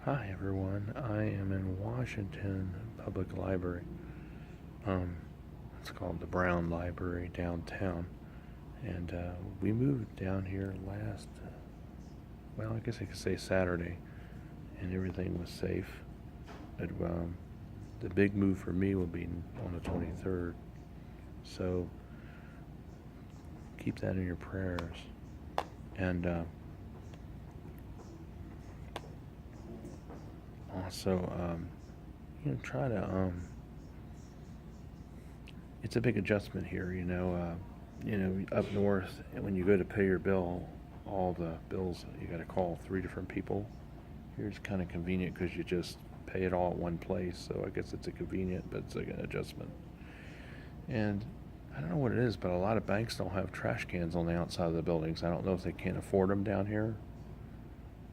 Hi everyone, I am in Washington Public Library. Um, it's called the Brown Library downtown, and we moved down here well, I guess I could say Saturday, and everything was safe. But the big move for me will be on the 23rd, so keep that in your prayers. And also, try to it's a big adjustment here. Up north, when you go to pay your bill, all the bills you got to call three different people. Here it's kind of convenient because you just pay it all at one place. So I guess it's a convenient, but it's like an adjustment. And I don't know what it is, but a lot of banks don't have trash cans on the outside of the buildings. I don't know if they can't afford them down here,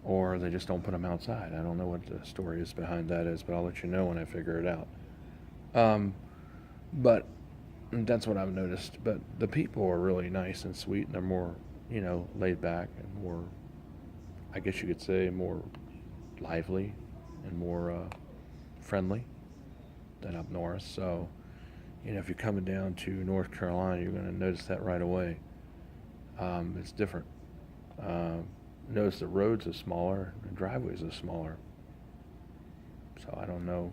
or they just don't put them outside. I don't know what the story is behind that is, but I'll let you know when I figure it out. Um, but that's what I've noticed. But the people are really nice and sweet, and they're more, laid back and more, I guess you could say, more lively and more friendly than up north. So, if you're coming down to North Carolina, you're going to notice that right away. It's different. Uh, Notice the roads are smaller, the driveways are smaller. So I don't know.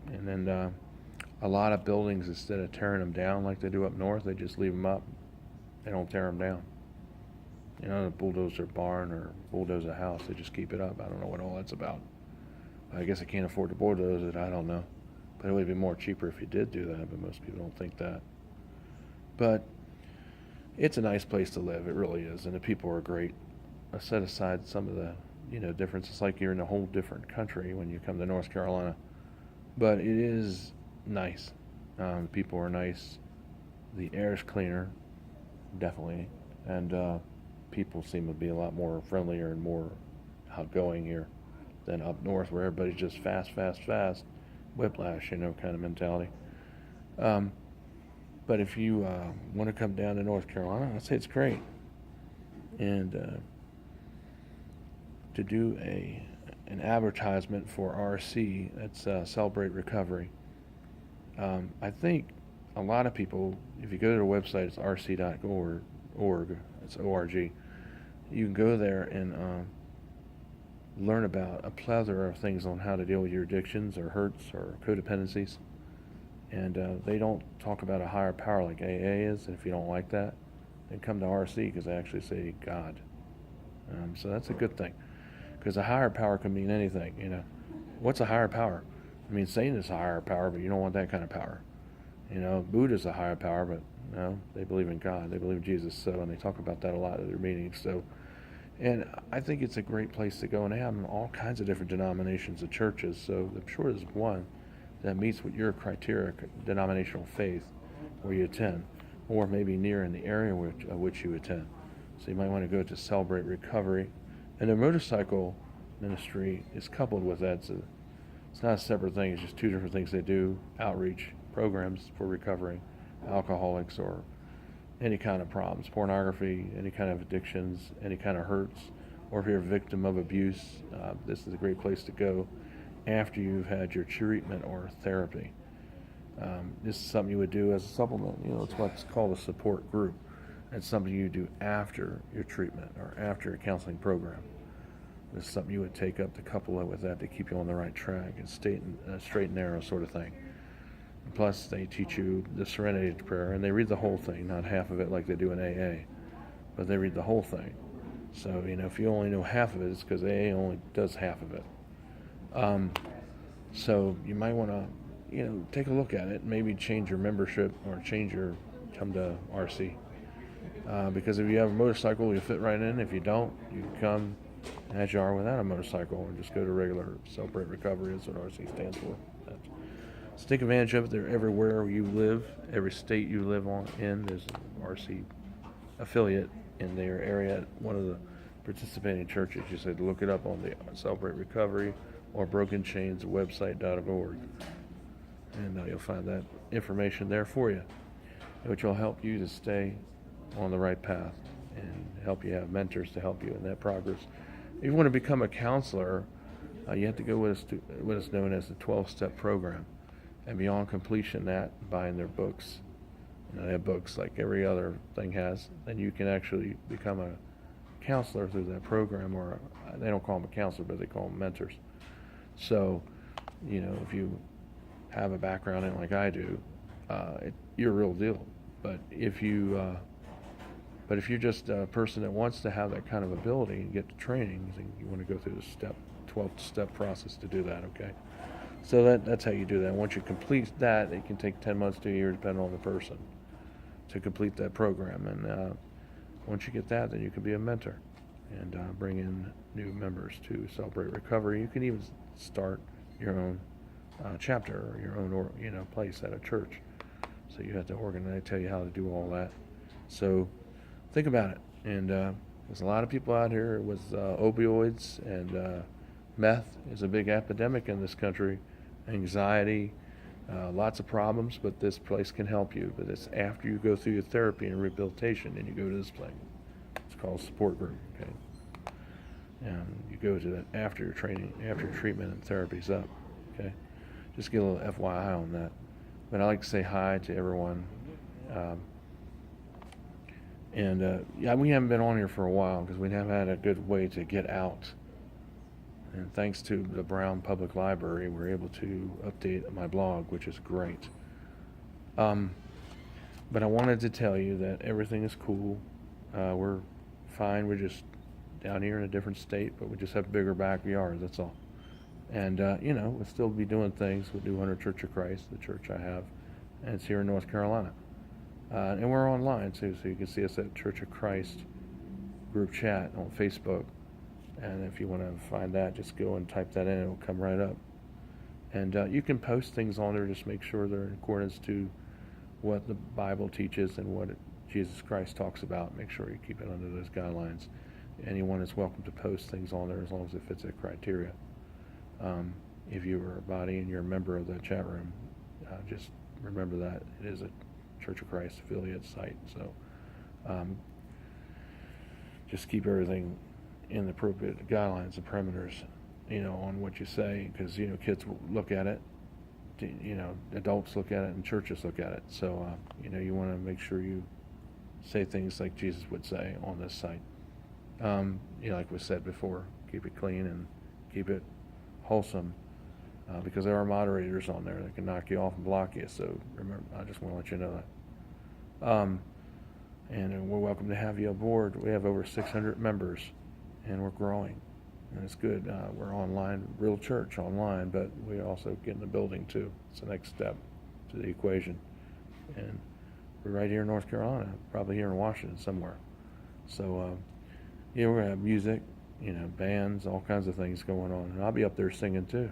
And then a lot of buildings, instead of tearing them down like they do up north, they just leave them up. They don't tear them down. The bulldozer barn or bulldozer house, they just keep it up. I don't know what all that's about. I guess I can't afford to bulldoze it. I don't know. But it would be more cheaper if you did do that, but most people don't think that. But it's a nice place to live. It really is. And the people are great. I set aside some of the, differences, like you're in a whole different country when you come to North Carolina. But it is nice. People are nice. The air is cleaner, definitely. And people seem to be a lot more friendlier and more outgoing here than up north, where everybody's just fast, fast, fast, whiplash, kind of mentality. Um, but if you want to come down to North Carolina, I'd say it's great. And to do an advertisement for RC, that's Celebrate Recovery. I think a lot of people, if you go to their website, it's rc.org, it's org. You can go there and learn about a plethora of things on how to deal with your addictions or hurts or codependencies. And they don't talk about a higher power like AA is. And if you don't like that, then come to RC, because they actually say God. So that's a good thing, because a higher power can mean anything. What's a higher power? I mean, Satan is a higher power, but you don't want that kind of power. Buddha's a higher power, but no, they believe in God. They believe in Jesus. So, and they talk about that a lot at their meetings. So, and I think it's a great place to go, and they have all kinds of different denominations of churches. So I'm sure there's one that meets with your criteria, denominational faith, where you attend, or maybe near in the area which you attend. So you might want to go to Celebrate Recovery. And their motorcycle ministry is coupled with that. So it's not a separate thing. It's just two different things they do: outreach programs for recovering alcoholics or any kind of problems, pornography, any kind of addictions, any kind of hurts, or if you're a victim of abuse, this is a great place to go after you've had your treatment or therapy. This is something you would do as a supplement. It's what's called a support group. It's something you do after your treatment or after your counseling program. This is something you would take up to couple it with that to keep you on the right track and straight and narrow sort of thing. Plus, they teach you the Serenity Prayer, and they read the whole thing, not half of it like they do in AA, but they read the whole thing. So, if you only know half of it, it's because AA only does half of it. So you might want to, take a look at it, maybe change your membership or come to RC. Because if you have a motorcycle, you'll fit right in. If you don't, you can come as you are without a motorcycle, or just go to regular Celebrate Recovery. That's what RC stands for. So take advantage of it. They're everywhere you live, every state you live in. There's an RC affiliate in their area. One of the participating churches. You said look it up on the Celebrate Recovery or Broken Chains website.org, and you'll find that information there for you, which will help you to stay on the right path and help you have mentors to help you in that progress. If you want to become a counselor, you have to go with what is known as the 12-step program. And beyond completion that, buying their books, they have books like every other thing has, then you can actually become a counselor through that program, or they don't call them a counselor, but they call them mentors. So, if you have a background in it like I do, you're a real deal. But if you're just a person that wants to have that kind of ability and get the training, then you want to go through the 12-step process to do that, okay? So that's how you do that. Once you complete that, it can take 10 months to a year, depending on the person, to complete that program. And once you get that, then you can be a mentor and bring in new members to Celebrate Recovery. You can even start your own chapter or your own place at a church. So you have to organize, tell you how to do all that. So think about it. And there's a lot of people out here with opioids, and meth is a big epidemic in this country. Anxiety, lots of problems, but this place can help you. But it's after you go through your therapy and rehabilitation, and you go to this place. It's called support group, okay? And you go to that after your training, after your treatment and therapy's up, okay? Just get a little FYI on that. But I like to say hi to everyone. Yeah, we haven't been on here for a while because we haven't had a good way to get out. And thanks to the Brown Public Library, we're able to update my blog, which is great. But I wanted to tell you that everything is cool. We're fine. We're just down here in a different state, but we just have bigger backyards, that's all. And, we'll still be doing things with New Hunter Church of Christ, the church I have, and it's here in North Carolina. And we're online, too, so you can see us at Church of Christ group chat on Facebook. And if you want to find that, just go and type that in. It'll come right up. And you can post things on there. Just make sure they're in accordance to what the Bible teaches and what Jesus Christ talks about. Make sure you keep it under those guidelines. Anyone is welcome to post things on there as long as it fits that criteria. If you are a body and you're a member of the chat room, just remember that it is a Church of Christ affiliate site. So just keep everything in the appropriate guidelines and parameters, on what you say, because, kids will look at it, adults look at it, and churches look at it. So, you want to make sure you say things like Jesus would say on this site. Like we said before, keep it clean and keep it wholesome, because there are moderators on there that can knock you off and block you. So remember, I just want to let you know that. And we're welcome to have you aboard. We have over 600 members. And we're growing, and it's good. We're online, real church online, but we also get in the building too. It's the next step to the equation. And we're right here in North Carolina, probably here in Washington somewhere. So, we're going to have music, bands, all kinds of things going on. And I'll be up there singing too.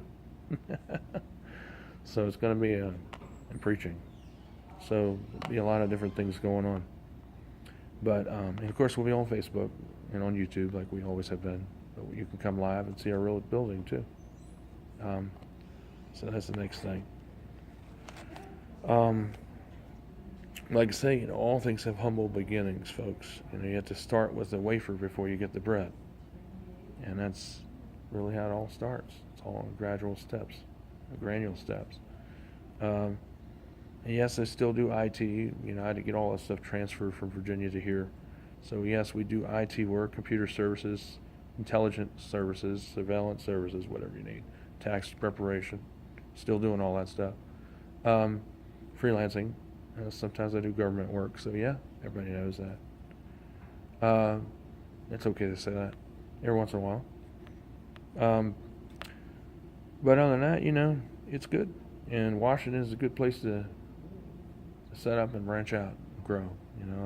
So it's going to be and preaching. So there'll be a lot of different things going on. But, and of course, we'll be on Facebook and on YouTube like we always have been. But you can come live and see our real building too. So that's the next thing. Like I say, all things have humble beginnings, folks. You have to start with the wafer before you get the bread. And that's really how it all starts. It's all in gradual steps, granular steps. And yes, I still do IT. I had to get all that stuff transferred from Virginia to here. So yes, we do IT work, computer services, intelligence services, surveillance services, whatever you need, tax preparation. Still doing all that stuff. Freelancing. Sometimes I do government work. So yeah, everybody knows that. It's okay to say that every once in a while. But other than that, it's good. And Washington is a good place to set up and branch out and grow.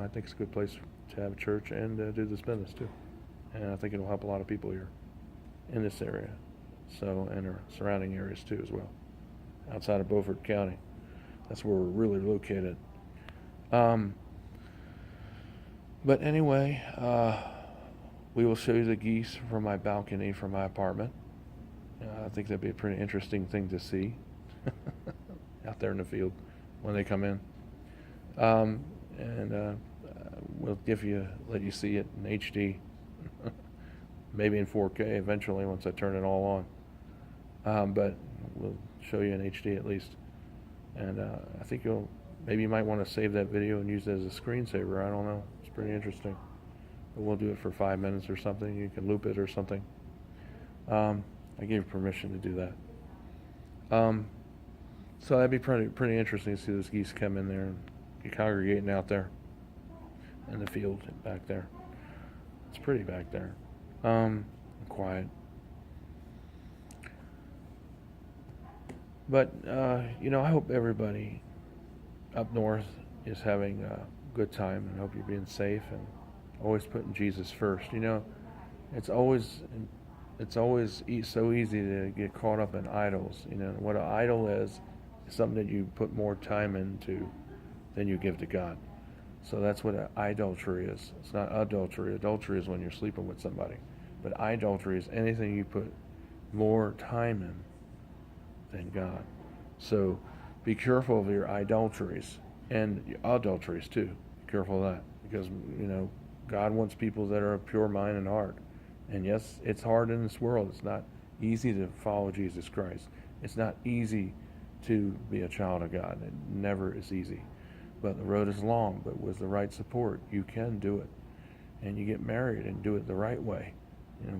I think it's a good place to have a church and do this business too. And I think it'll help a lot of people here in this area. So, and our surrounding areas too as well. Outside of Beaufort County. That's where we're really located. But anyway, we will show you the geese from my balcony from my apartment. I think that'd be a pretty interesting thing to see out there in the field when they come in. And we'll let you see it in HD, maybe in 4K eventually once I turn it all but we'll show you in HD at least. And I think maybe you might want to save that video and use it as a screensaver. I don't know. It's pretty interesting. But we'll do it for 5 minutes or something. You can loop it or something. I gave permission to do that. So that'd be pretty interesting to see those geese come in there and get congregating out there in the field back there. It's pretty back there. Quiet. But, I hope everybody up north is having a good time, and hope you're being safe and always putting Jesus first. It's always so easy to get caught up in idols. What an idol is something that you put more time into than you give to God. So that's what idolatry is. It's not adultery. Adultery is when you're sleeping with somebody. But idolatry is anything you put more time in than God. So be careful of your idolatries and your adulteries too. Be careful of that, because God wants people that are of pure mind and heart. And yes, it's hard in this world. It's not easy to follow Jesus Christ. It's not easy to be a child of God. It never is easy. But the road is long, but with the right support, you can do it. And you get married and do it the right way.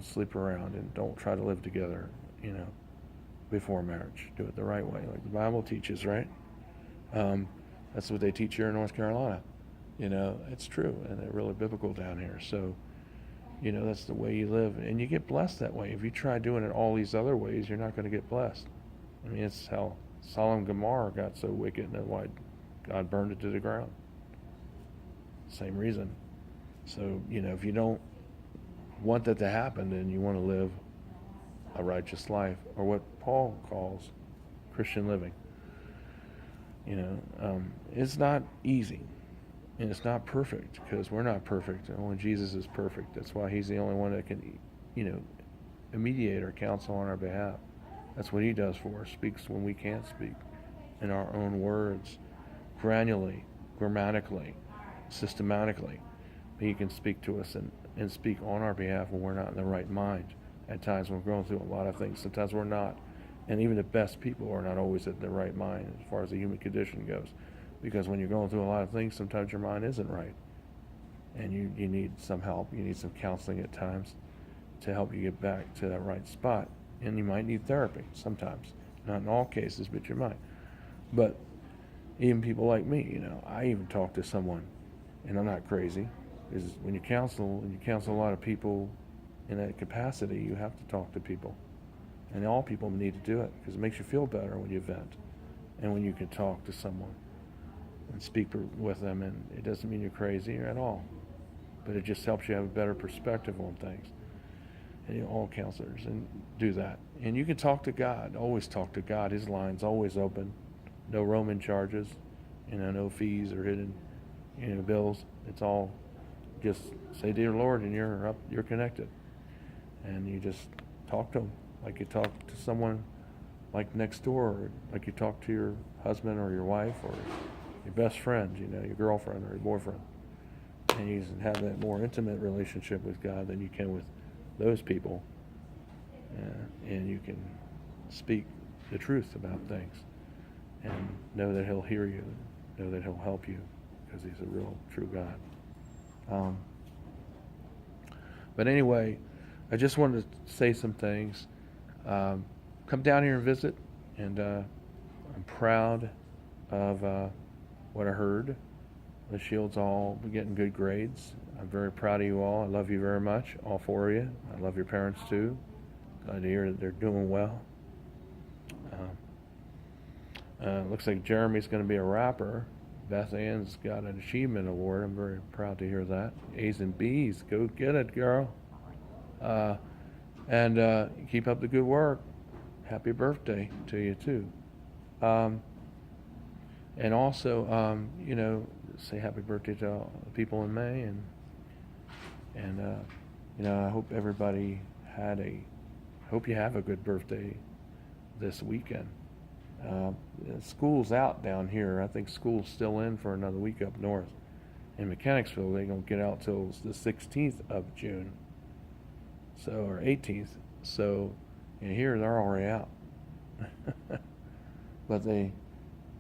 Sleep around and don't try to live together, before marriage. Do it the right way, like the Bible teaches, right? That's what they teach here in North Carolina. It's true, and they're really biblical down here. So, that's the way you live, and you get blessed that way. If you try doing it all these other ways, you're not going to get blessed. It's how Sodom and Gomorrah got so wicked, and why God burned it to the ground. Same reason. So, if you don't want that to happen, then you want to live a righteous life, or what Paul calls Christian living. It's not easy, and it's not perfect, because we're not perfect. Only Jesus is perfect. That's why he's the only one that can, mediate or counsel on our behalf. That's what he does for us. Speaks when we can't speak, in our own words, granularly, grammatically, systematically. He can speak to us and speak on our behalf when we're not in the right mind. At times when we're going through a lot of things, sometimes we're not. And even the best people are not always at the right mind as far as the human condition goes. Because when you're going through a lot of things, sometimes your mind isn't right. And you need some help. You need some counseling at times to help you get back to that right spot. And you might need therapy sometimes. Not in all cases, but you might. But even people like me, I even talk to someone, and I'm not crazy. Because when you counsel a lot of people in that capacity, you have to talk to people. And all people need to do it, because it makes you feel better when you vent and when you can talk to someone and speak with them. And it doesn't mean you're crazy at all, but it just helps you have a better perspective on things. And all counselors and do that. And you can talk to God. Always talk to God. His line's always open. No Roman charges, no fees or hidden, bills. It's all just say, "Dear Lord," and you're connected. And you just talk to him like you talk to someone like next door, or like you talk to your husband or your wife or your best friend, your girlfriend or your boyfriend. And you can have that more intimate relationship with God than you can with those people. And you can speak the truth about things and know that he'll hear you, know that he'll help you, because he's a real, true God. But anyway, I just wanted to say some things. Come down here and visit, and I'm proud of what I heard. The Shield's all getting good grades. I'm very proud of you all. I love you very much, all four of you. I love your parents too. Glad to hear that they're doing well. Looks like Jeremy's going to be a rapper. Beth Ann's got an achievement award. I'm very proud to hear that. A's and B's. Go get it, girl. And keep up the good work. Happy birthday to you too. And also, say happy birthday to all the people in May, and I hope everybody hope you have a good birthday this weekend. School's out down here. I think school's still in for another week up north. In Mechanicsville, they don't get out till the 16th of June, or 18th. So, here they're already out. But they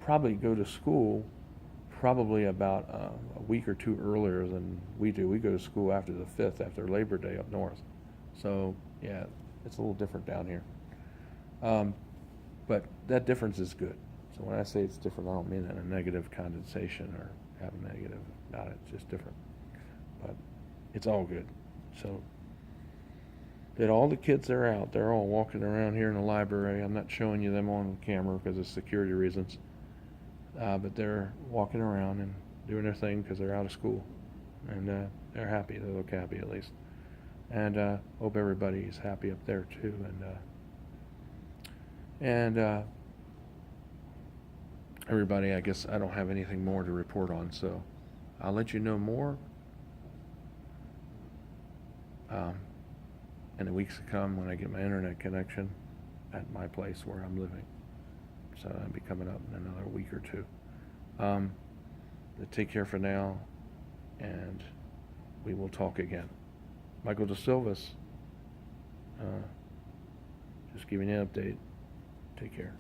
probably go to school probably about a week or two earlier than we do. We go to school after the 5th, after Labor Day up north. So, yeah, it's a little different down here. But that difference is good. So when I say it's different, I don't mean that in a negative connotation or have a negative about it. It's just different. But it's all good. So that all the kids are out, they're all walking around here in the library. I'm not showing you them on camera because of security reasons. But they're walking around and doing their thing because they're out of school. And they're happy. They look happy at least. And hope everybody is happy up there too. And everybody, I guess I don't have anything more to report on, so I'll let you know more in the weeks to come when I get my internet connection at my place where I'm living. So that'll be coming up in another week or two. But take care for now, and we will talk again. Michael De Silvas, just giving you an update. Take care.